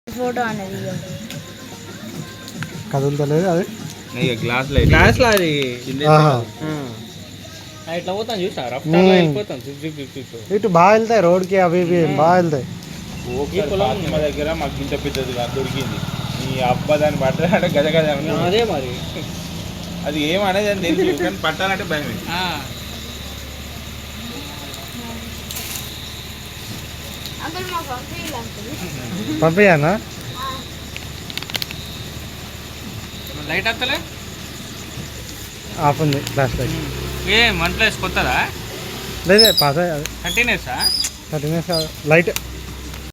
Photo అనేది కదులుతలేదు అది glass లో అది ఇట్లా పోతాను చూసారా ఇటు బాగా వెళ్తాయి రోడ్కి అవి ఇవి బాగా వెళ్తాయి. మా దగ్గర మాకు ఇంత పెద్దది దొరికింది ఈ అబ్బా దాన్ని పట్టాలంటే గజ గజ అదే మరి అది ఏమనేది అని తెలుసు కానీ పట్టాలంటే భయమే. పంపించానా లైట్ వస్తలే ఆఫ్ ఉంది ఫ్లాష్ లైట్. ఏ వన్ ప్లస్ కొత్తదా లేదే పాత కంటిన్యూసా కంటిన్యూస్ లైట్